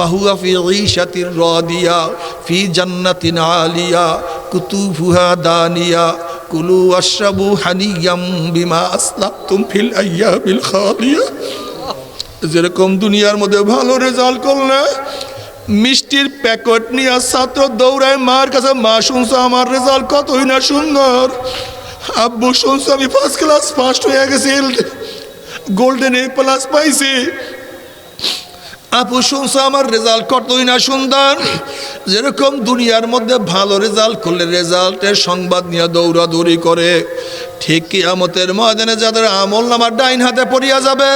ফাহুয়া ফি ঈশাতির রাদিয়া ফি জান্নাতিন আলিয়া কুতুফুহা দানিয়া কুলু ওয়াশরাবু হানিয়াম বিমা আসলাফতুম ফিল আইয়ামিল খালিয়া। যেরকম দুনিয়ার মধ্যে ভালো রেজাল্ট করলে মিষ্টির প্যাকেট নিয়ে ছাত্র দৌড়ায় মার কাছে, মা শুনছো আমার রেজাল্ট কতই না সুন্দর, আব্বু শুনছো আমি ফার্স্ট ক্লাস ফার্স্ট হয়ে গেছি, গোল্ডেন A+ পাইছি, আপু শুনছো আমার রেজাল্ট কতই না সুন্দর। যেরকম দুনিয়ার মধ্যে ভালো রেজাল্ট করলে রেজাল্টের সংবাদ নিয়ে দৌড়াদৌড়ি করে, ঠিক কিয়ামতের ময়দানে যাদের আমল নামার ডাইন হাতে পড়িয়া যাবে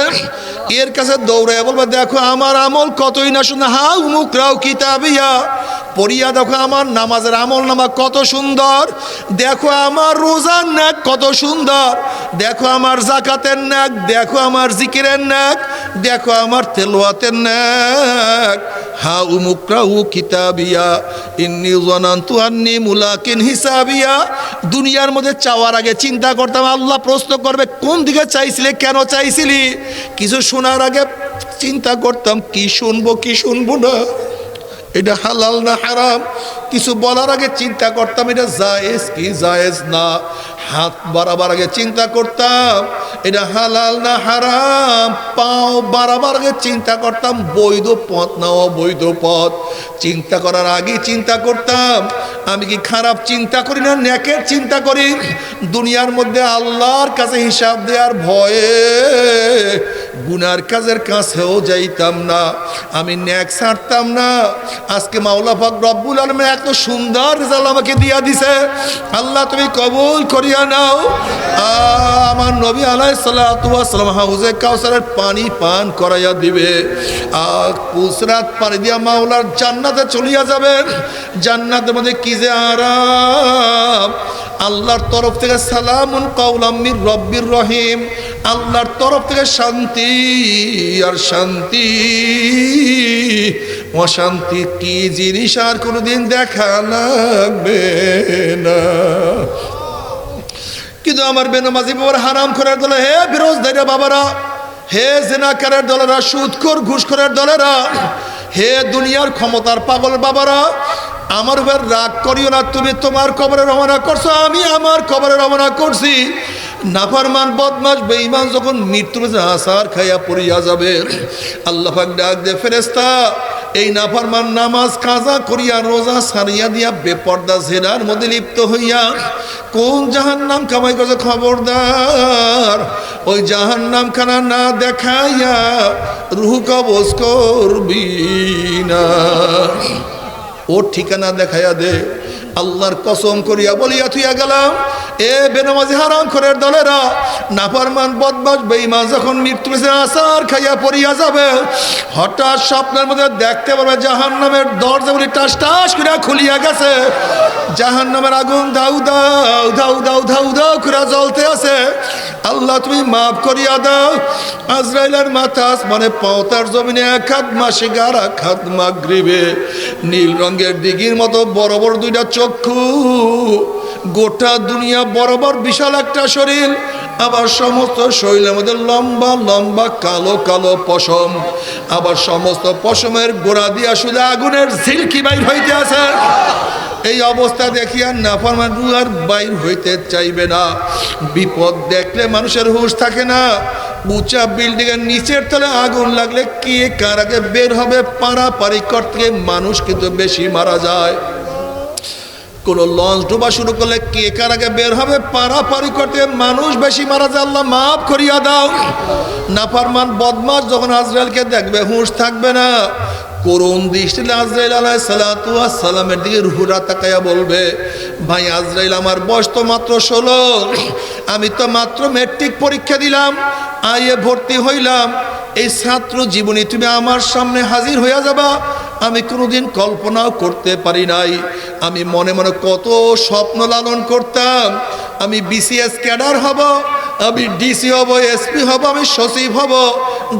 এর কাছে দৌড়ে বলবে দেখো আমার আমল কতই না সুন্দর, হাউ মুকরাও কিতাবিয়া, পড়িয়া দেখো আমার নামাজের আমল নামা কত সুন্দর, দেখো আমার রোজার নাক কত সুন্দর, দেখো আমার জাকাতের নাক, দেখো আমার জিকিরের নাক, দেখো আমার তেলাওয়াতের নাক। হাউ মুকরাউ কিতাবিয়া ইন্নী যানানতু আন্নী মুলাকিন হিসাবিয়া। দুনিয়ার মধ্যে চাওয়ার আগে চিন্তা করতাম, আল্লাহ প্রশ্ন করবে কোন দিকে চাইছিলে, কেন চাইছিলি। কিছু শোনার আগে চিন্তা করতাম কি শুনবো কি শুনবো না, এটা হালাল না হারাম। কিছু বলার আগে চিন্তা করতাম এটা জায়েজ কি জায়েজ না। হাত বাড়াবার আগে চিন্তা করতাম এটা হালাল না হারাম। পাও বাড়াবার আগে চিন্তা করতাম বৈধ পথ না অবৈধ পথ। চিন্তা করার আগে চিন্তা করতাম আমি কি খারাপ চিন্তা করি না নেকের চিন্তা করি। দুনিয়ার মধ্যে আল্লাহর কাছে হিসাব দেওয়ার ভয়ে গুনার কাজের কাছেও যাইতাম না, আমি নেক ছাড়তাম না। আজকে মাওলা পাক রব্বুল আলামিন এত সুন্দর রেজাল্ট আমাকে দিয়া দিছে, আল্লাহ তুমি কবুল করিয়া নাও। আমার নবী আলাইহিস সালাতু ওয়াস সালাম হাউজে কাউসারের পানি পান করাইয়া দিবে, পুসরাত পানি দিয়া মাওলার জান্নাতে চলিয়া যাবেন। জান্নাতের মধ্যে কি যে আরাম, আল্লাহর তরফ থেকে সালামুন কাওলাম মির রব্বির রহিম, আল্লাহর তরফ থেকে শান্তি আর শান্তি। অশান্তি কি জিনিস আর কোনোদিন দেখা লাগবে না। কিন্তু আমার বেনামাজি বাবার হারাম করার দলে, হে বিরোধীরা বাবারা, হে জেনাকারের দলেরা, সুদখোর ঘুষখোরের দলেরা, হে দুনিয়ার ক্ষমতার পাগল বাবারা, আমার উপর রাগ করিও না। তুমি তোমার কবরে রওনা করছো, আমি আমার কবরে রওনা করছি। নাফরমান বদমাশ বেঈমান যখন মৃত্যুর আসার খাইয়া পড়িয়া যাবে, আল্লাহ পাক ডাক দে ফেরেশতা, এই নাফরমান নামাজ কাজা করিয়া রোজা সারিয়া দিয়া বেপর্দা জেনার মধ্যে লিপ্ত হইয়া কোন জাহান্নাম কামাই করছে খবরদার, ওই জাহান্নাম খানা না দেখাইয়া রূহ কবজ করবি না। ওর ঠিকানা দেখাইয়া দে। আল্লাহর কসম করিয়া বলিয়া থুইয়া গেলাম, এ বেনামাজি হারাম খোরের দলেরা, নাফরমান বদমাশ বেঈমান যখন মৃত্যুর আসার খাইয়া পড়িয়া যাবে, হঠাৎ স্বপ্নের মধ্যে দেখতে পারবে জাহান্নামের দরজাগুলি টাস টাস করে খুলিয়া গেছে, জাহান্নামের আগুন দাউ দাউ দাউ দাউ দাউ দাউ করে জ্বলতে আছে। আল্লাহ তুমি মাফ করিয়া দাও। আজরাইলের মাথা আসমানে পাওতার জমিনে এক হাত মাসিকার এক হাত মাগরিবে, নীল রঙের দিঘির মতো বড় বড় দুইটা চক্ষু, গোটা দুনিয়া বরাবর বিশাল একটা শরীর, আবার সমস্ত শরীরের মধ্যে লম্বা লম্বা কালো কালো পশম, আবার সমস্ত পশমের গোড়া দিয়া শুধু আগুনের ঝিলকি বাইর হইতে আছে। এই অবস্থা দেখিয়া নাফরমান রূহ আর বাইর হইতে চাইবে না। বিপদ দেখলে মানুষের হুঁশ থাকে না। উঁচা বিল্ডিং এর নিচের তলে আগুন লাগলে কে কার আগে বের হবে পারাপারি করতে মানুষ কিন্তু বেশি মারা যায়। কোনো লঞ্চ ডোবা শুরু করলে কে কার আগে বের হবে পারাপারি করতে মানুষ বেশি মারা যায়। আল্লাহ মাফ করিয়া দাও। নাফরমান বদমাশ যখন আজরাইলকে দেখবে হুঁশ থাকবে না। করুণ দৃষ্টিতে আজরাইল আলাইহিস সালাতু ওয়াস সালামের দিকে রুহুরা তাকায়া বলবে, ভাই আজরাইল আমার বয়স তো মাত্র 16, আমি তো মাত্র ম্যাট্রিক পরীক্ষা দিলাম, আইয়ে ভর্তি হইলাম, এই ছাত্র জীবনে তুমি আমার সামনে হাজির হইয়া যাবা, আমি কোনোদিন কল্পনাও করতে পারি নাই। আমি মনে মনে কত স্বপ্ন লালন করতাম, আমি BCS ক্যাডার হব, আমি ডিসি হব, এসপি হব, আমি সচিব হব,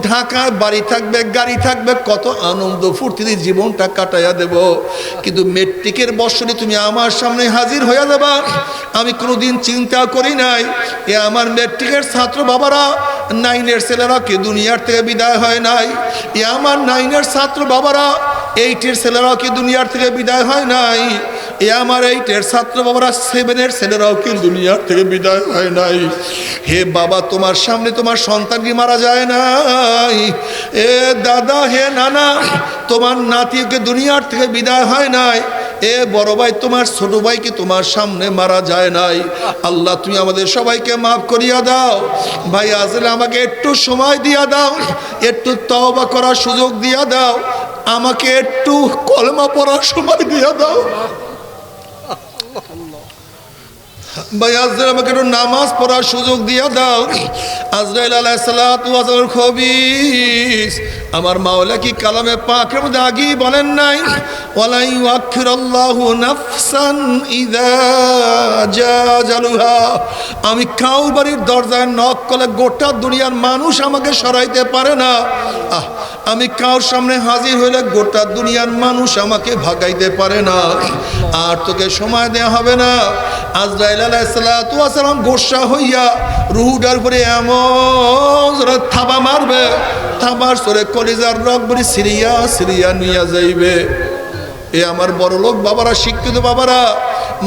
ঢাকায় বাড়ি থাকবে, গাড়ি থাকবে, কত আনন্দ ফুর্তিতে জীবনটা কাটাইয়া দেব। কিন্তু মেট্রিকের বর্ষে তুমি আমার সামনে হাজির হইয়া যাবা, আমি কোনোদিন চিন্তা করি নাই এ আমার মেট্রিকের ছাত্র বাবারা, 9-এর ছেলেরা কি দুনিয়ার থেকে বিদায় হয় নাই? এ আমার 9-এর ছাত্র বাবারা, 8-এর ছেলেরাও কি দুনিয়ার থেকে বিদায় হয় নাই? এ আমার 8-এর ছাত্র বাবারা, 7-এর ছেলেরাও কি দুনিয়ার থেকে বিদায় হয় নাই? হে বাবা, তোমার সামনে তোমার সন্তান কি মারা যায় নাই? এ দাদা, হে নানা, তোমার নাতিকে দুনিয়ার থেকে বিদায় হয় নাই? এ বড় ভাই, তোমার ছোট ভাই কি তোমার সামনে মারা যায় নাই? আল্লাহ, তুমি আমাদের সবাইকে মাফ করিয়া দাও। ভাই আসলে আমাকে একটু সময় দিয়া দাও, একটু তওবা করার সুযোগ দিয়া দাও, আমাকে একটু কলমা পড়ার সময় দিয়া দাও। ভাই আজরাইল, আমাকে একটু নামাজ পড়ার সুযোগ দিয়া দাও। আজরাইল আলাইহিস সালাতু ওয়াস সালাম খবিস, আমার মাওলা কি কালামে পাকের মধ্যে আগেই বলেন নাই, ওয়ালা ইউআখিরুল্লাহু নাফসান ইযা জাআ আজালুহা? আমি কাউ বাড়ির দরজায় নক করলে গোটা দুনিয়ার মানুষ আমাকে সরাইতে পারে না। আমি কার সামনে হাজির হইলে গোটা দুনিয়ার মানুষ আমাকে ভাগাইতে পারে না। আর তোকে সময় দেয়া হবে না। আজরাইল আলাইহিস সালাতু ওয়াস সালাম গোসা হইয়া রুহুটার উপরে এমন থাবা মারবে, থাবার সরে কলিজার রগবরি সিরিয়া সিরিয়া নিয়ে যাইবে। এ আমার বড় লোক বাবারা, শিক্ষিত বাবারা,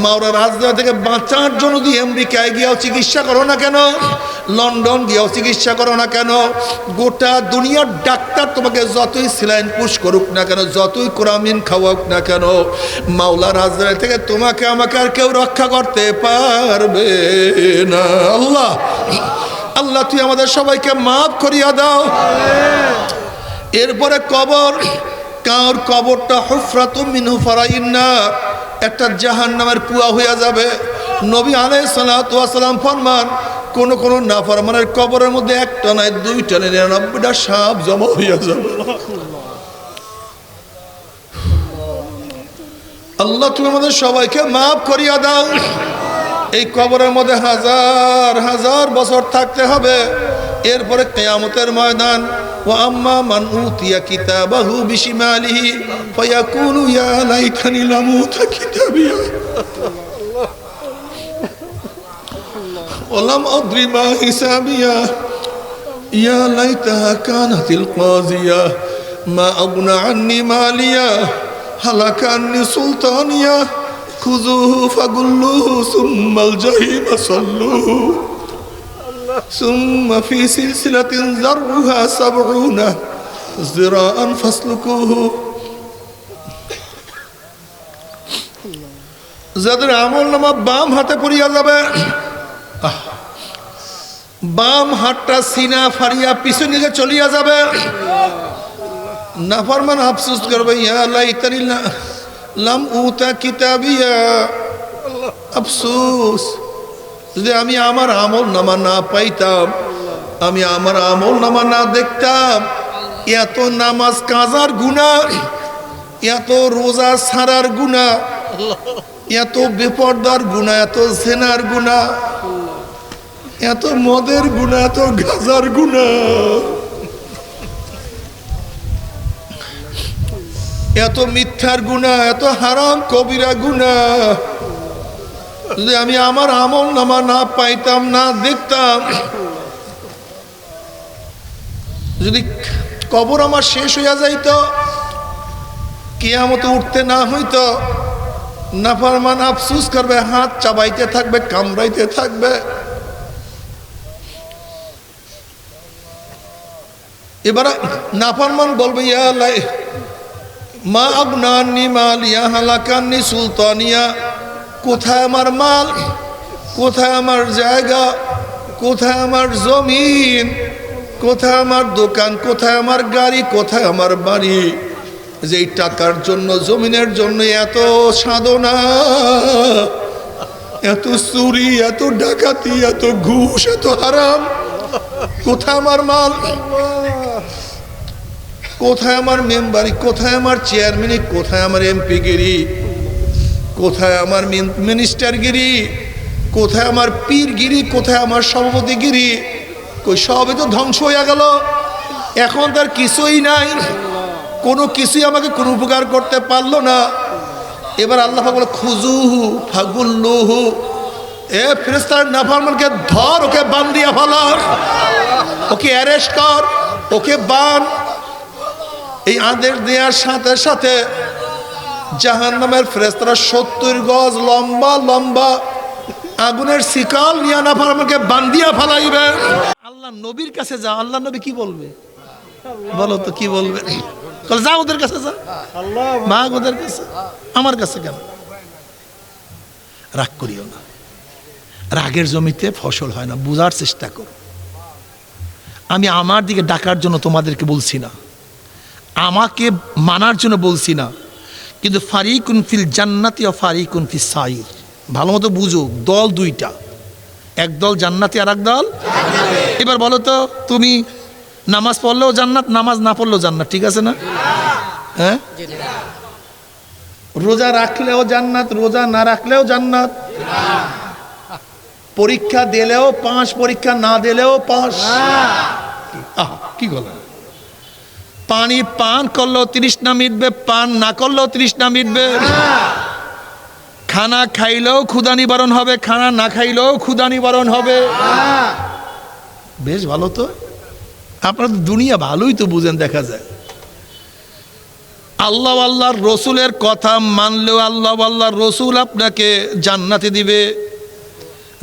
মাওরা রাজধানী থেকে বাঁচার জন্য যদি আমেরিকায় গিয়েও চিকিৎসা করো না কেন, লন্ডন গিয়েও চিকিৎসা করো না কেন, গোটা দুনিয়ার ডাক্তার তোমাকে যতই স্যালাইন পুশ করুক না কেন, যতই কোরামিন খাওয়াক না কেন, মাওলা রাজধানী থেকে তোমাকে আমাকে আর কেউ রক্ষা করতে পারবে না। আল্লাহ, আল্লাহ, তুই আমাদের সবাইকে মাফ করিয়া দাও। এরপরে কবর, কার কবরটা হুফরাতুম মিন হুফারাইন নার, একটা জাহান্নামের কুয়া হইয়া যাবে। নবী আলাইহিস সালাতু ওয়াস সালাম ফরমান, কোন কোন নাফরমানের কবরের মধ্যে একটা নয়, 2টা নয়, 99টা সাপ জমা হইয়া যাবে। আল্লাহ, তুমি আমাদের সবাইকে মাফ করিয়া দাও। এই কবরের মধ্যে হাজার হাজার বছর থাকতে হবে। এরপরে কিয়ামতের ময়দান, ওয়া আম্মা মান উতিয়া কিতাবাহু বিশিমালিহি ফায়াকুলু ইয়া লাইতানি লাম উতা কিতাবিয়া ওয়া লাম আদরি মা হিসাবিয়া ইয়া লাইতাহা কানাতিল কাযিয়া মা আগনা আন্নি মালিয়া হালাকা আন্নি সুলতানিয়া খুযুহু ফাগুল্লুহু সুম্মাল জাহিমা সাল্লুহু সুম্মা ফি সিলসিলাতিন যারউহা 70 যিরাআন ফাসলুকুহু। যাদের আমলনামা বাম হাতে পড়িয়া যাবে, বাম হাতটা সিনা ফাড়িয়া পিছনে দিকে চলিয়া যাবে, নাফরমান আফসোস করবে, ইয়া লাইতানি লাম উতা কিতাবিয়া, আফসোস যদি আমি আমার আমল নামা না পাইতাম, আমি আমার আমল নামা না দেখতাম। এত নামাজ কাজার গুনাহ, এত রোজা ছাড়ার গুনাহ, এত বেপরদার গুনাহ, এত জেনার গুনাহ, এত মদের গুনাহ, এত গাজার গুনাহ, এত মিথ্যার গুনাহ, এত হারাম কবিরা গুনাহ, যদি আমি আমার আমল নামা না পাইতাম, না দেখতাম, যদি কবর আমার শেষ হইয়া যাইত, কিয়ামতে উঠতে না হইতো, নাফরমান আফসোস করবে, হাত চাবাইতে থাকবে, কামড়াইতে থাকবে। এবার নাফরমান বলবে, ইয়া লাই মা আগনানি মালিয়া হালাকান্নি সুলতানিয়া, কোথায় আমার মাল, কোথায় আমার জায়গা, কোথায় আমার জমিন, কোথায় আমার দোকান, কোথায় আমার গাড়ি, কোথায় আমার বাড়ি? যেই টাকার জন্য, জমিনের জন্য এত সাধনা, এত চুরি, এত ডাকাতি, এত ঘুষ, এত হারাম, কোথায় আমার মাল, কোথায় আমার মেম্বারি, কোথায় আমার চেয়ারম্যানি, কোথায় আমার এমপি গিরি, কোথায় আমার মিনিস্টার গিরি, কোথায় আমার পীরগিরি, কোথায় আমার সভাপতিগিরি? কই সবই তো ধ্বংস হয়ে গেল, এখন তার কিছুই নাই, কোনো কিছুই আমাকে কোনো উপকার করতে পারলো না। এবার আল্লাহ পাক বলে খুজুহু ফাগুল্লুহু, এ ফেরেশতার নাফরমানকে ধর, ওকে বান্ধিয়া ফেলা, ওকে অ্যারেস্ট কর, ওকে বান। এই আদেশ দেওয়ার সাথে সাথে জাহান্নামের ফেরেশতারা 70 গজ লম্বা লম্বা আগুনের শিকল নিয়ে নাফরমানকে বান্ধিয়া ফেলাইবে। আল্লাহ নবীর কাছে যা, আল্লাহ নবী কি বলবে বলো তো, কি বলবে? যা ওদের কাছে যা, মা ওদের কাছে, আমার কাছে কেন? রাগ করিও না, রাগের জমিতে ফসল হয় না, বুঝার চেষ্টা করো। আমি আমার দিকে ডাকার জন্য তোমাদেরকে বলছি না, আমাকে মানার জন্য বলছি না, কিন্তু ফারিকুন ফিল জান্নাতি ও ফারিকুন ফিস সাইর, ভালো মতো বুঝো, দল দুইটা, এক দল জান্নাতি আর এক দল। এবার বলো তো, তুমি নামাজ পড়লেও জান্নাত, নামাজ না পড়লেও জান্নাত, ঠিক আছে না? হ্যাঁ, রোজা রাখলেও জান্নাত, রোজা না রাখলেও জান্নাত, পরীক্ষা দিলেও পাস, পরীক্ষা না দিলেও পাস। কি বলেন? পানি পান করলেও তৃষ্ণা মিটবে, পান না করলেও তৃষ্ণা মিটবে। খানা খাইলেও ক্ষুধা নিবারণ হবে, খানা না খাইলেও ক্ষুধা নিবারণ হবে। বেশ ভালো তো, আপনারা তো দুনিয়া ভালোই তো বুঝেন, দেখা যায়। আল্লাহ আল্লাহর রসুলের কথা মানলেও আল্লাহ আল্লাহর রসুল আপনাকে জান্নাতে দিবে,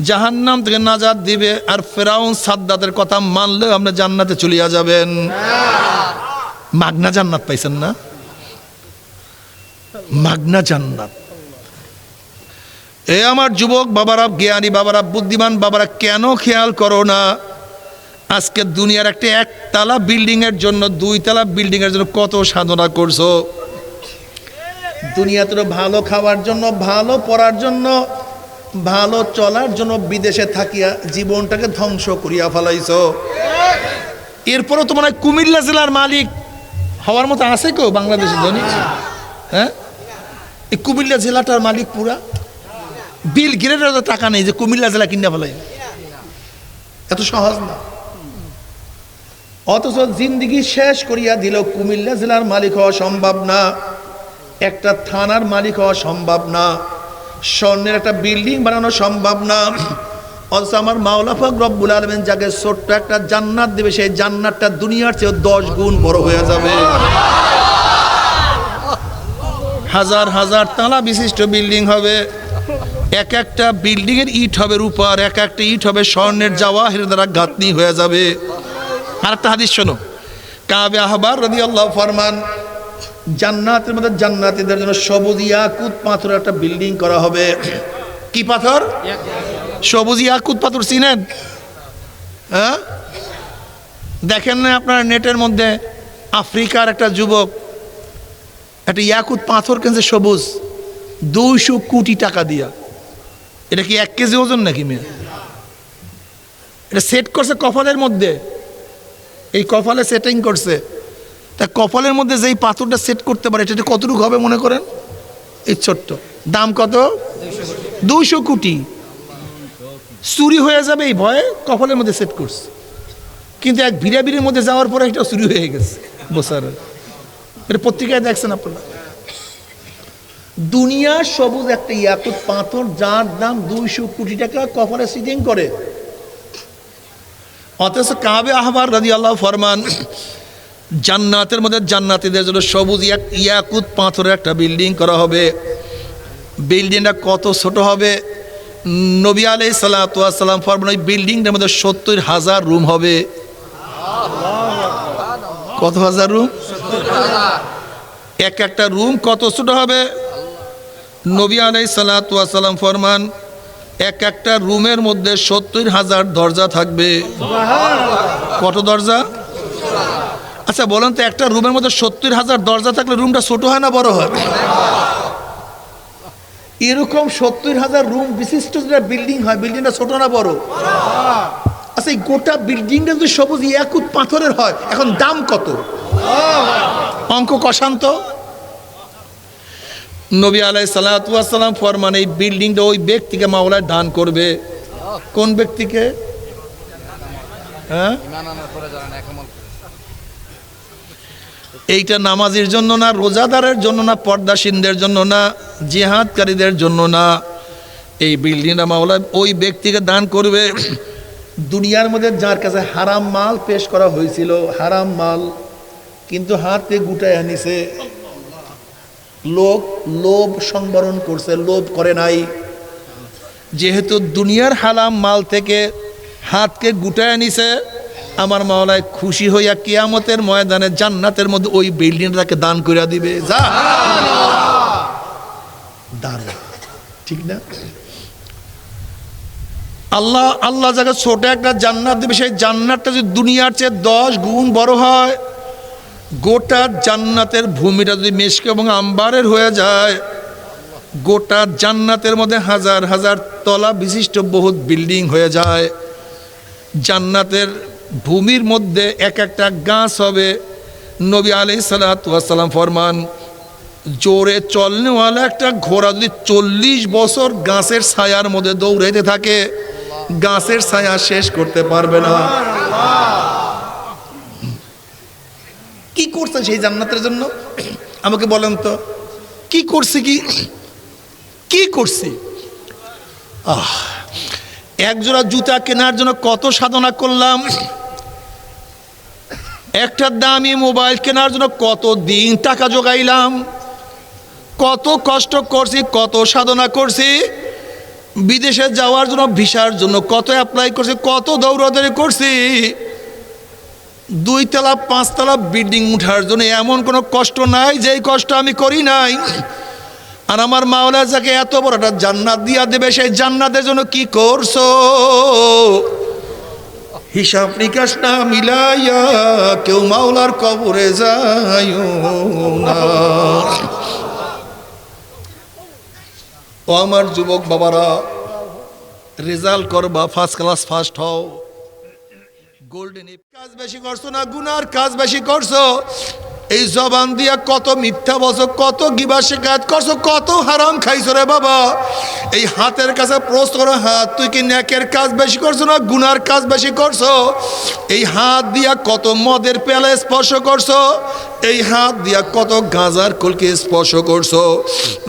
জাহান্নাম থেকে নাজাত দিবে। আর ফেরাউন সাদ্দাতের কথা মানলেও আপনি জান্নাতে চলিয়া যাবেন। মাগনা জান্নাত পাইছেন না? মাগনা জান্নাত। এ আমার যুবক বাবারা, জ্ঞানী বাবারা, বুদ্ধিমান বাবারা, কেন খেয়াল করো না? আজকে দুনিয়ার একটা একতলা বিল্ডিং এর জন্য, 2 তলা বিল্ডিং এর জন্য কত সাধনা করছো। দুনিয়াতে ভালো খাওয়ার জন্য, ভালো পড়ার জন্য, ভালো চলার জন্য বিদেশে থাকিয়া জীবনটাকে ধ্বংস করিয়া ফেলাইছো। এরপরও তো মনে হয় কুমিল্লা জেলার মালিক হওয়ার মতো আছে কেউ বাংলাদেশে? ধনী? হ্যাঁ, এই কুমিল্লা জেলাটার মালিক পুরা বিল গেটের তো টাকা নেই যে কুমিল্লা জেলা কিনা ফেলাই, এত সহজ না। অথচ জিন্দিগি শেষ করিয়া দিল, কুমিল্লা জেলার মালিক হওয়া সম্ভব না, একটা থানার মালিক হওয়া সম্ভব না, স্বর্ণের একটা বিল্ডিং বানানো সম্ভব না। অথচ আমার মাওলা পাক রব্বুল আলামিন যাকে ছোট্ট একটা জান্নাত দেবে, সেই জান্নাতটা দুনিয়ার চেয়ে 10 গুণ বড় হয়ে যাবে। হাজার হাজার তালা বিশিষ্ট বিল্ডিং হবে, এক একটা বিল্ডিং এর ইট হবে রূপার, এক একটা ইট হবে স্বর্ণের, জাওয়াহির দ্বারা গাঁথনি হয়ে যাবে। আর একটা হাদিস শোনো, কাবে আহবার রাদিয়াল্লাহু ফরমান, জান্নাতের মধ্যে জান্নাতীদের জন্য সবুজ ইয়াকুত পাথর একটা বিল্ডিং করা হবে। কি পাথর? সবুজ ইয়াকুত পাথর, চিনেন? হ্যাঁ, দেখেন না আপনার নেটের মধ্যে, আফ্রিকার একটা যুবক একটা ইয়াকুত পাথর কিনছে সবুজ, 200 কোটি টাকা দিয়া। এটা কি 1 কেজি ওজন নাকি মেয়ে? এটা সেট করছে কপালের মধ্যে, এই কপালে সেটিং করছে। তা কপালের মধ্যে যেই পাথরটা সেট করতে পারে, এটা কতটুকু হবে মনে করেন? এই ছোট্ট, দাম কত? 200 কোটি। চুরি হয়ে যাবে এই ভয়ে কপালের মধ্যে সেট করছে, কিন্তু এক ভিড়াভিড়ির মধ্যে যাওয়ার পরে এটা চুরি হয়ে গেছে। বসার এটা পত্রিকায় দেখছেন আপনারা। দুনিয়ার সবুজ একটা ইয়াকুত পাথর, যার দাম 200 কোটি টাকা, কপালে সিটিং করে। অথচ কাবে আহবার রাদিয়াল্লাহু ফরমান, জান্নাতের মধ্যে জান্নাতীদের জন্য সবুজ ইয়াকুত পাথরের একটা বিল্ডিং করা হবে। বিল্ডিংটা কত ছোট হবে? নবী আলাইহিস সালাতু ওয়াস সালাম ফরমান, ওই বিল্ডিংটার মধ্যে 70,000 রুম হবে। কত হাজার রুম? এক একটা রুম কত ছোট হবে? নবী আলাইহিস সালাতু ওয়াস সালাম ফরমান, এক একটা রুমের মধ্যে 70,000 দরজা থাকবে। কত দরজা? আচ্ছা বলেন তো, একটা রুমের মধ্যে 70,000 দরজা থাকলে রুমটা ছোট হয় না বড় হয়? এরকম 70,000 রুম বিশিষ্ট যেটা বিল্ডিং হয়, বিল্ডিংটা ছোট না বড়? আচ্ছা, এই গোটা বিল্ডিংটা যদি সবুজ ইয়াকুত পাথরের হয়, এখন দাম কত? অঙ্ক কষান্ত। নবী আলাইহিস সালাতু ওয়াস সালাম ফরমান এই বিল্ডিংটা ওই ব্যক্তিকে মাওলা দান করবে। কোন ব্যক্তিকে? হ্যাঁ, এইটা নামাজের জন্য না, রোজাদারের জন্য না, পর্দাশীনদের জন্য না, জিহাদকারীদের জন্য না। এই বিল্ডিংটা মাওলা ওই ব্যক্তিকে দান করবে দুনিয়ার মধ্যে যার কাছে হারাম মাল পেশ করা হয়েছিল, হারাম মাল, কিন্তু হাতে গুটায় আনিছে। লোভ সংবরণ করছে, লোভ করে নাই। যেহেতু দুনিয়ার হারাম মাল থেকে হাতকে গুটায় আনিছে, আমার মাওলায় খুশি হইয়া কিয়ামতের ময়দানে জান্নাতের মধ্যে ওই বিল্ডিংটাকে দান করে দিবে। যা দাঁড়া, ঠিক না? আল্লাহ যাকে ছোট একটা জান্নাত দিবে, সেই জান্নাতটা যদি দুনিয়ার চেয়ে 10 গুণ বড় হয়, গোটা জান্নাতের ভূমিটা যদি মেশক এবং আম্বারের হয়ে যায়, গোটা জান্নাতের মধ্যে হাজার হাজার তলা বিশিষ্ট বহুত বিল্ডিং হয়ে যায়। জান্নাতের ভূমির মধ্যে এক একটা গাছ হবে। নবী আলাইহিস সালাতু ওয়াস সালাম ফরমান, জোরে চলনেওয়ালা একটা ঘোড়া যদি 40 বছর গাছের ছায়ার মধ্যে দৌড়াইতে থাকে, গাছের ছায়া শেষ করতে পারবে না। কি করছেন সেই জান্নাতের জন্য? আমাকে বলেন তো, কি করছি? কি করছি? এক জোড়া জুতা কেনার জন্য কত সাধনা করলাম, একটা দামি মোবাইল কেনার জন্য কত দিন টাকা জোগাইলাম, কত কষ্ট করছি, কত সাধনা করছি, বিদেশে যাওয়ার জন্য ভিসার জন্য কত অ্যাপ্লাই করছি, কত দৌড়াদৌড়ি করছি। 2 তলা 5 তলা বিল্ডিং উঠার জন্য এমন কোনো কষ্ট নাই যেই কষ্ট আমি করি নাই। আর আমার মাওলা যাকে এত বড় একটা জান্নাত দিয়া দেবে, সেই জান্নাতের জন্য কি করছো? হিসাব নিকাশ না মিলাইয়া কেউ মাওলার কবরে যায় না। ও আমার যুবক বাবারা, রেজাল্ট করবা, ফার্স্ট ক্লাস ফার্স্ট হও, গোল্ডেন কাজ বেশি করছো না গুনার কাজ বেশি করছো? এই জবান দিয়া কত মিথ্যা বলছো, কত গিবা শিকায়ত করছো, কত হারাম খাইছো রে বাবা। এই হাতের কাছে প্রশ্ন করো, হাত তুই কি নেকের কাজ বেশি করছো না গুনার কাজ বেশি করছো? এই হাত দিয়া কত মদের পেলে স্পর্শ করছো, এই হাত দিয়া কত গাঁজার কলকে স্পর্শ করছো,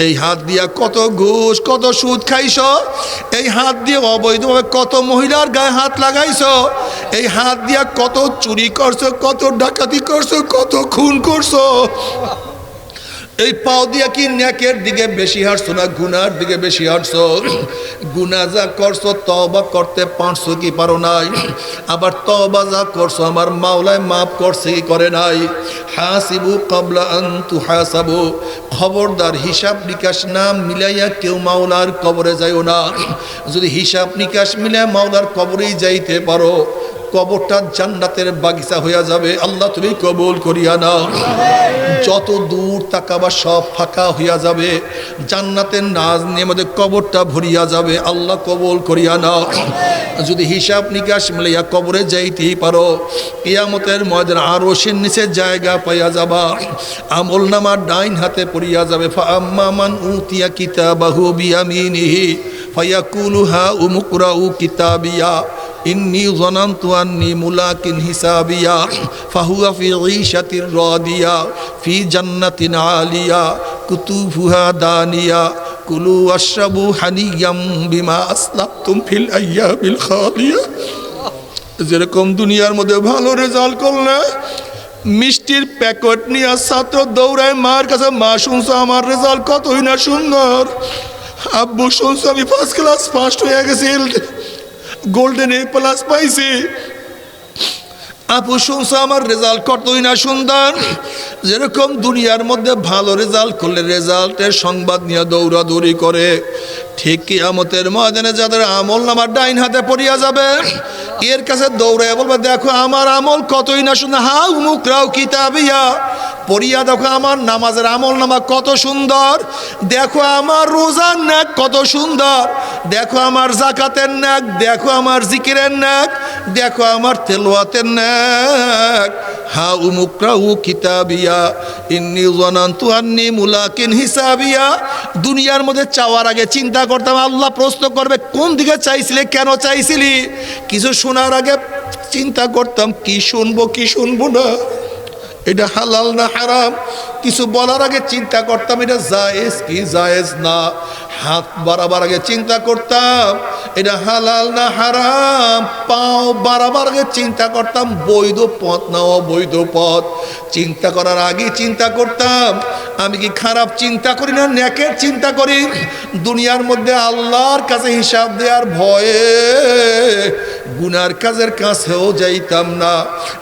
এই হাত দিয়া কত ঘুষ কত সুদ খাইছো, এই হাত দিয়ে অবৈধভাবে কত মহিলার গায়ে হাত লাগাইছো, এই হাত দিয়া কত চুরি করছো, কত ডাকাতি করছো, কত খুন করছো। এই পাও দিয়া কি নেকের দিকে বেশি হাঁটছো না গুনার দিকে বেশি হাঁটছো? গুনাহ যা করছো তওবা করতে পারছো কি পারো নাই? আবার তওবা যা করছো আমার মাওলায় মাফ করছে কি করে নাই? হাসিবু ক্বাবলা আন তুহাসাবু, খবরদার হিসাব নিকাশ না মিলাইয়া কেউ মাওলার কবরে যাইও না। যদি হিসাব নিকাশ মিলায় মাওলার কবরেই যাইতে পারো, কবরটা জান্নাতের বাগিচা হইয়া যাবে। আল্লাহ তুমি কবুল করিয়া নাও। যত দূর তাকাবা সব ফাঁকা হইয়া যাবে, জান্নাতের নাজ নিয়ে কবরটা ভরিয়া যাবে। আল্লাহ কবুল করিয়া নাও। যদি হিসাব নিকাশ মিলাইয়া কবরে যাইতেই পারো, কিয়ামতের ময়দানে আরশের নিচে জায়গা পাইয়া যাবা, আমল নামা ডাইন হাতে পড়িয়া যাবে। ফাআম্মা মান উতিয়া কিতাবাহু বিয়ামিনিহি ফায়াকুলু হা উমুকরাউ কিতাবিয়া ইন্নী যানানতু আন্নী মুলাকিন হিসাবিয়া ফাহুয়া ফি ঈশাতির রাদিয়া ফি জান্নাতিন আলিয়া কুতুফুহা দানিয়া কুলু ওয়াশরাবু হানিয়াম বিমা আসলাফতুম ফিল আইয়ামিল খালিয়া। যেরকম দুনিয়ার মধ্যে ভালো রেজাল্ট করলে মিষ্টির প্যাকেট নিয়ে ছাত্র দৌড়ায় মার কাছে, মা শুনছো আমার রেজাল্ট কতই না সুন্দর, আব্বু শুনছো আমি ফার্স্ট ক্লাস ফার্স্ট হয়ে গেছি, গোল্ডেন এ প্লাস পাইছি, আপু শুনছো আমার রেজাল্ট কতই না সুন্দর। যেরকম দুনিয়ার মধ্যে ভালো রেজাল্ট করলে রেজাল্টের সংবাদ নিয়ে দৌড়াদৌড়ি করে, ঠিক কিয়ামতের ময়দানে যাদের আমল নামার ডাইন হাতে পড়িয়া যাবে, এর কাছে দৌড়ায় বলবে দেখো আমার আমল কতই না সুন্দর, হাউ মুকরাও কিতাবিয়া, পড়িয়া দেখো আমার নামাজের আমল নামা কত সুন্দর, দেখো আমার রোজার নাক কত সুন্দর, দেখো আমার জাকাতের নাক, দেখো আমার জিকিরের নাক, দেখো আমার তেলাওয়াতের নাক। হা উমুকরাউ কিতাবিয়া ইন্নী যানানতু আন্নী মুলাকিন হিসাবিয়া। দুনিয়ার মধ্যে চাওয়ার আগে চিন্তা করতাম আল্লাহ প্রশ্ন করবে কোন দিকে চাইছিলে, কেন চাইছিলি। কিছু শোনার আগে চিন্তা করতাম কি শুনবো কি শুনবো না, এটা হালাল না হারাম। কিছু বলার আগে চিন্তা করতাম এটা জায়েজ কি জায়েজ না। হাত বাড়াবার আগে চিন্তা করতাম এটা হালাল না হারাম। পাও বাড়াবার আগে চিন্তা করতাম বৈধ পথ না অবৈধ পথ। চিন্তা করার আগে চিন্তা করতাম আমি কি খারাপ চিন্তা করি না নেকের চিন্তা করি। দুনিয়ার মধ্যে আল্লাহর কাছে হিসাব দেওয়ার ভয়ে গুনার কাজের কাছেও যাইতাম না,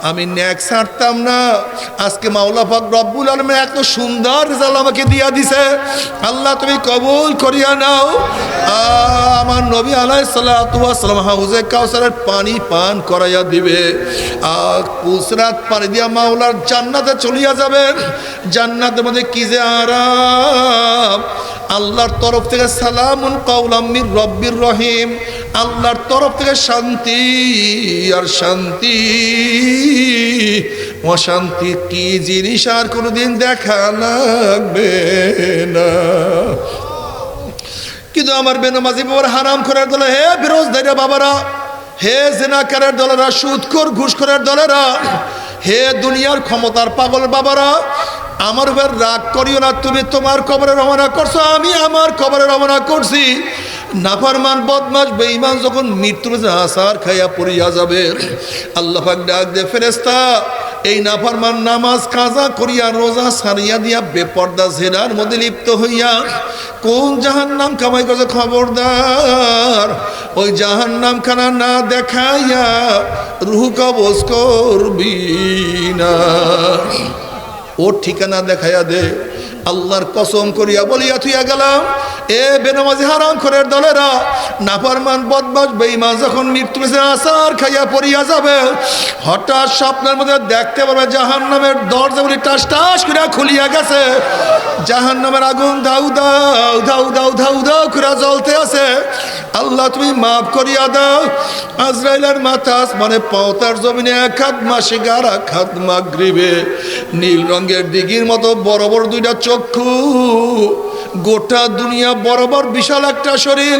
আমি নেক ছাড়তাম না। আজকে মাওলা পাক রব্বুল আলামিন এত সুন্দর রেজাল্ট আমাকে দিয়া দিছে, আল্লাহ তুমি কবুল করিয়া নাও। আমার নবী আলাইহিস সালাতু ওয়াস সালাম হাউজে কাউসারের পানি পান করাইয়া দিবে, পুসরাত পানি দিয়া মাওলার জান্নাতে চলিয়া যাবেন। জান্নাতের মধ্যে কি যে আরাম, আল্লাহর তরফ থেকে সালামুন কাওলাম মির রব্বির রহিম, আল্লাহর তরফ থেকে শান্তি আর শান্তি। অশান্তি কি জিনিস আর কোনোদিন দেখা লাগবে না। কিন্তু আমার বেনমাজি বাবার হারাম করার দলে, হে বিরোধীরা বাবারা, হে জেনাকারের দলেরা, সুদখোর ঘুষখোরের দলেরা, হে দুনিয়ার ক্ষমতার পাগল বাবারা, আমার উপর রাগ করিও না। তুমি তোমার কবরে রওনা করছো, আমি আমার কবরে রওনা করছি। নাফরমান বদমাশ বেঈমান যখন মৃত্যুর আসার খাইয়া পড়িয়া যাবে, আল্লাহ পাক ডাক দে ফেরেশতা, এই নাফরমান নামাজ কাজা করিয়া রোজা সারিয়া দিয়া বেপর্দা জেনার মধ্যে লিপ্ত হইয়া কোন জাহান্নাম কামাই করছে খবরদার, ওই জাহান্নাম খানা না দেখাইয়া রূহ কবজ করবি না। ওর ঠিকানা দেখাইয়া দে। আল্লাহর কসম করিয়া বলিয়া থুইয়া গেলাম, এ বেনামাজি হারাম খোরের দলেরা, নাফরমান বদমাশ বেঈমান যখন মৃত্যুর আসার খাইয়া পড়িয়া যাবে, হঠাৎ স্বপ্নের মধ্যে দেখতে পারবে জাহান্নামের দরজাগুলি টাস টাস করে খুলিয়া গেছে, জাহান্নামের আগুন ধাউ দাউ ধাউ দাউ ধাউ দাউ করে জ্বলতে আছে। আল্লাহ তুমি মাফ করিয়া দাও। আজরাইলের মাথা আসমানে পাওতার জমিনে এক হাত মাসে গার এক হাত মাগরিবে, নীল রঙের দিঘির মতো বড় বড় দুইটা চক্ষু, গোটা দুনিয়া বরাবর বিশাল একটা শরীর,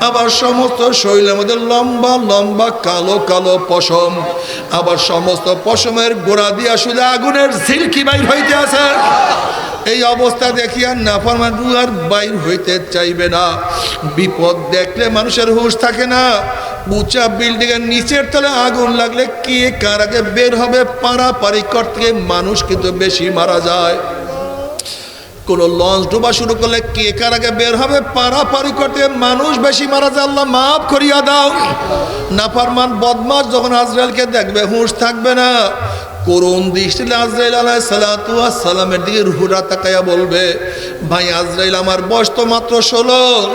আবার সমস্ত শরীরের মধ্যে লম্বা লম্বা কালো কালো পশম, আবার সমস্ত পশমের গোড়া দিয়া শুধু আগুনের ঝিলকি বাইর হইতে আছে। এই অবস্থা দেখিয়া নাফরমান রূহ আর বাইর হইতে চাইবে না। বিপদ দেখলে মানুষের হুঁশ থাকে না। উঁচা বিল্ডিং এর নিচের তলে আগুন লাগলে কে কার আগে বের হবে পারাপারি করতে মানুষ কিন্তু বেশি মারা যায়। কোন লঞ্চ ডোবা শুরু করলে কে কার আগে বের হবে পারাপারি করতে মানুষ বেশি মারা যায়। আল্লাহ মাফ করিয়া দাও। নাফরমান বদমাশ যখন আজরাইলকে দেখবে হুঁশ থাকবে না। করুণ দৃষ্টিতে আজরাইল আলাইহিস সালাতু ওয়াস সালামের দিকে রুহুরা তাকায়া বলবে, ভাই আজরাইল আমার বয়স তো মাত্র 16,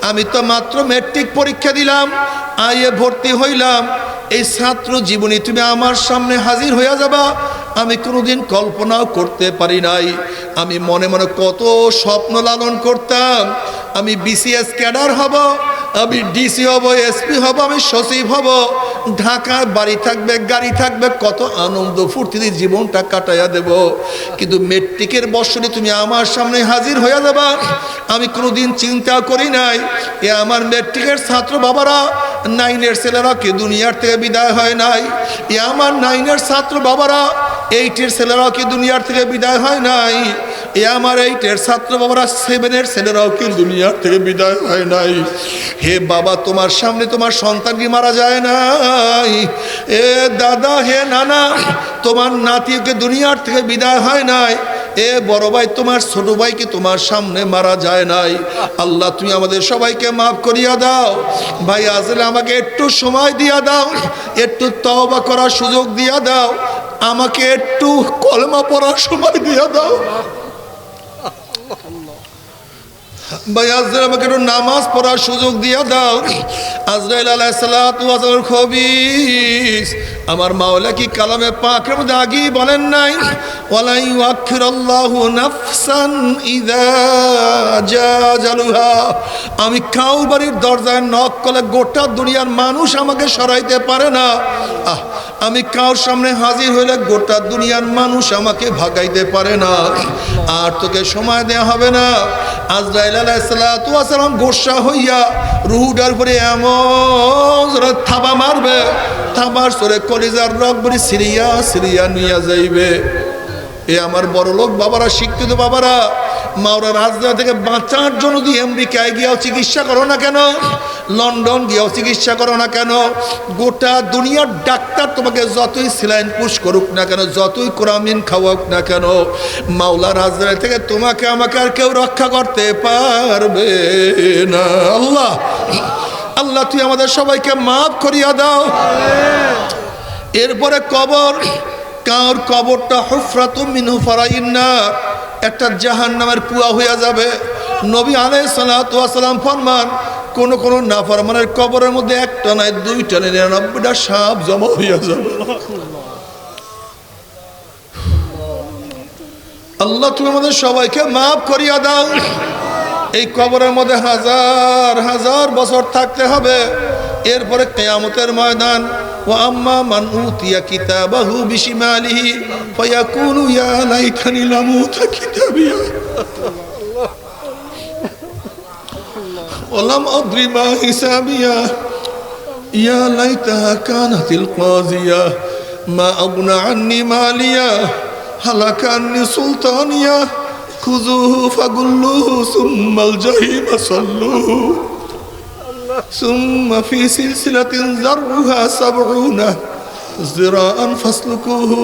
আমি তো মাত্র ম্যাট্রিক পরীক্ষা দিলাম, আইয়ে ভর্তি হইলাম, এই ছাত্র জীবনী তুমি আমার সামনে হাজির হইয়া যাবা, আমি কোনোদিন কল্পনাও করতে পারি নাই। আমি মনে মনে কত স্বপ্ন লালন করতাম, আমি বিসিএস ক্যাডার হব, আমি ডিসি হব, এসপি হব, আমি সচিব হব, ঢাকায় বাড়ি থাকবে গাড়ি থাকবে, কত আনন্দ ফুর্তিতে জীবনটা কাটাইয়া দেব। কিন্তু মেট্রিকের বর্ষণে তুমি আমার সামনে হাজির হইয়া যাবা, আমি কোনোদিন চিন্তা করি নাই। এ আমার মেট্রিকের ছাত্র বাবারা, 9-এর ছেলেরা কি দুনিয়ার থেকে বিদায় হয় নাই? এ আমার 9-এর ছাত্র বাবারা, 8-এর ছেলেরাও কি দুনিয়ার থেকে বিদায় হয় নাই? এ আমার 8-এর ছাত্র বাবারা, 7-এর ছেলেরাও কি দুনিয়ার থেকে বিদায় হয় নাই? হে বাবা, তোমার সামনে তোমার সন্তান কি মারা যায় নাই? এ দাদা, হে নানা, তোমার নাতিকে দুনিয়ার থেকে বিদায় হয় নাই? এ বড় ভাই, তোমার ছোট ভাই কি তোমার সামনে মারা যায় নাই? আল্লাহ তুমি আমাদের সবাইকে মাফ করিয়া দাও। ভাই আসলে আমাকে একটু সময় দিয়া দাও, একটু তওবা করার সুযোগ দিয়া দাও, আমাকে একটু কলমা পড়ার সময় দিয়া দাও। ভাই আজরাইল আমাকে একটু নামাজ পড়ার সুযোগ দিয়া দাও। আজরাইল আলাইহিস সালাতু ওয়াস সালাম খবিস, আমার মাওলা কি কালামে পাকের মধ্যে আগেই বলেন নাই, ওয়ালা ইউআখিরুল্লাহু নাফসান ইযা জা আজালুহা, আমি কাউ বাড়ির দরজায় নক করলে গোটা দুনিয়ার মানুষ আমাকে সরাইতে পারে না। আমি কার সামনে হাজির হইলে গোটা দুনিয়ার মানুষ আমাকে ভাগাইতে পারে না, আর তোকে সময় দেয়া হবে না। আজরাইল আলাইহিস সালাতু ওয়াস সালাম গোসা হইয়া রুহুটার উপরে এমন থাবা মারবে, থাবার সরে কলিজার রগবরি সিরিয়া সিরিয়া নিয়ে যাইবে। এ আমার বড় লোক বাবারা, শিক্ষিত বাবারা, মাওরা রাজধানী থেকে বাঁচার জন্য যদি আমেরিকায় গিয়েও চিকিৎসা করো না কেন, লন্ডন গিয়েও চিকিৎসা করো না কেন, গোটা দুনিয়ার ডাক্তার তোমাকে যতই সেলাইন পুশ করুক না কেন, যতই কোরামিন খাওয়াক না কেন, মাওলা রাজধানী থেকে তোমাকে আমাকে আর কেউ রক্ষা করতে পারবে না। আল্লাহ আল্লাহ তুই আমাদের সবাইকে মাফ করিয়া দাও। এরপরে কবর, কার কবরটা হুফরাতুম মিন হুফারাইন নার, একটা জাহান্নামের কুয়া হইয়া যাবে। নবী আলাইহিস সালাতু ওয়াস সালাম ফরমান, কোন কোন নাফরমানের কবরের মধ্যে একটা নয়, দুইটা নয়, 99টা সাপ জমা হইয়া যাবে। আল্লাহ তুমি আমাদের সবাইকে মাফ করিয়া দাও। এই কবরের মধ্যে হাজার হাজার বছর থাকতে হবে। এরপরে কিয়ামতের ময়দান, ওয়া আম্মা মান উতিয়া কিতাবাহু বিশিমালিহি ফায়াকুলু ইয়া লাইতানি লাম উতা কিতাবিয়া ওয়া লাম আদরি মা হিসাবিয়া ইয়া লাইতাহা কানাতিল কাযিয়া মা আগনা আন্নি মালিয়া হালাকা আন্নি সুলতানিয়া খুযুহু ফাগুল্লুহু সুম্মাল জাহিমা সাল্লুহু সুম্মা ফি সিলসিলাতিন যারউহা 70 যিরাআন ফাসলুকুহু।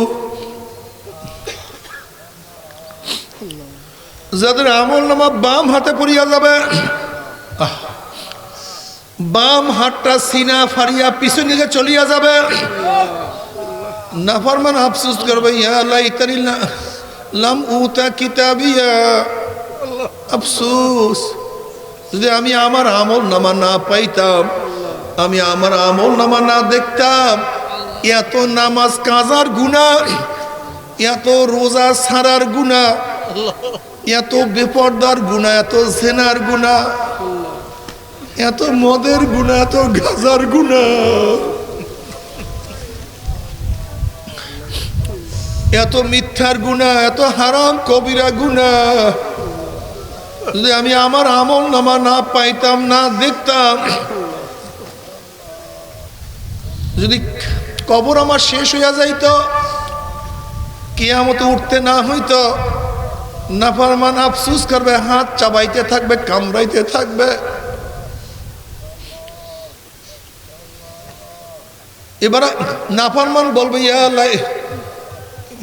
যাদের আমলনামা বাম হাতে পড়িয়া যাবে, বাম হাতটা সিনা ফাড়িয়া পিছনে দিকে চলিয়া যাবে, নাফরমান আফসোস করবে, ইয়া লাইতানি লাম উতা কিতাবিয়া, আফসোস যদি আমি আমার আমল নামা না পাইতাম, আমি আমার আমল নামা না দেখতাম, এত নামাজ কাজার গুনাহ, এত রোজা ছাড়ার গুনাহ, এত বেপরদার গুনাহ, এত জেনার গুনাহ, এত মদের গুনাহ, এত গাজার গুনাহ, এত মিথ্যার গুনাহ, এত হারাম কবিরা গুনাহ, যদি আমি আমার আমল নামা না পাইতাম, না দেখতাম, যদি কবর আমার শেষ হইয়া যাইত, কিয়ামতে উঠতে না হইতো, নাফরমান আফসোস করবে, হাত চাবাইতে থাকবে, কামড়াইতে থাকবে। এবার নাফরমান বলবে, ইয়া লাই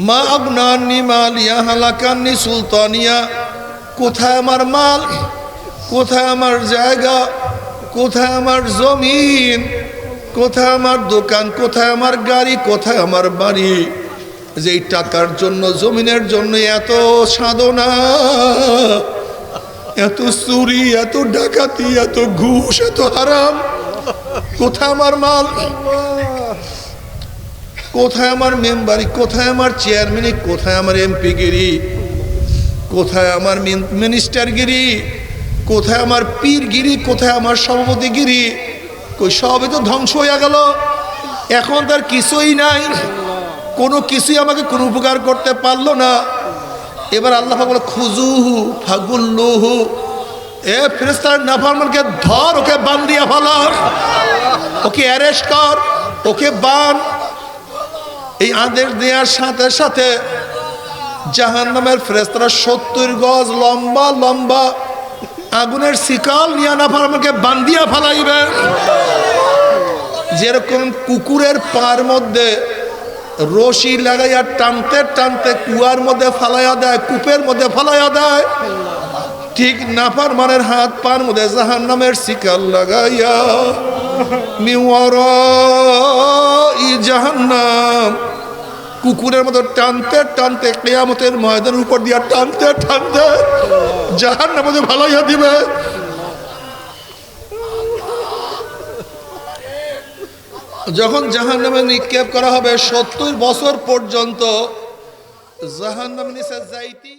মা আগনানি মালিয়া হালাকানি সুলতানিয়া, কোথায় আমার মাল, কোথায় আমার জায়গা, কোথায় আমার জমিন, কোথায় আমার দোকান, কোথায় আমার গাড়ি, কোথায় আমার বাড়ি, যেই টাকার জন্য, জমিনের জন্য এত সাধনা, এত চুরি, এত ডাকাতি, এত ঘুষ, এত হারাম, কোথায় আমার মাল, কোথায় আমার মেম্বারি, কোথায় আমার চেয়ারম্যানি, কোথায় আমার এমপি গিরি, কোথায় আমার মিনিস্টারগিরি, কোথায় আমার পীরগিরি, কোথায় আমার সভাপতিগিরি, কই সবই তো ধ্বংস হইয়া গেল, এখন তার কিছুই নাই, কোনো কিছুই আমাকে কোনো উপকার করতে পারলো না। এবার আল্লাহ বলে, খুজুহু ফাগুল্লুহু, এ ফেরেশতার নাফরমানকে ধর, ওকে বান্ধিয়া ফেলা, ওকে অ্যারেস্ট কর, ওকে বান। এই আদেশ দেওয়ার সাথে সাথে জাহান্নামের ফেরেশতারা 70 গজ লম্বা লম্বা আগুনের শিকাল নিয়ে নাফরমানকে বান্ধিয়া ফেলাইবে। যেরকম কুকুরের পার মধ্যে রশি লাগাইয়া টানতে টানতে কুয়ার মধ্যে ফালাইয়া দেয়, কূপের মধ্যে ফালাইয়া দেয়, ঠিক নাফরমানের হাত পার মধ্যে জাহান্নামের শিকাল লাগাইয়া মিওয়ারাই জাহান্নাম, কুকুরের মতো টানতে টানতে কিয়ামতের ময়দানের উপর দিয়া টানতে টানতে জাহান্নামের মধ্যে ফালাইয়া দিবে। যখন জাহান্নামে নিক্ষেপ করা হবে, 70 বছর পর্যন্ত জাহান্নামের নিচে যাইতে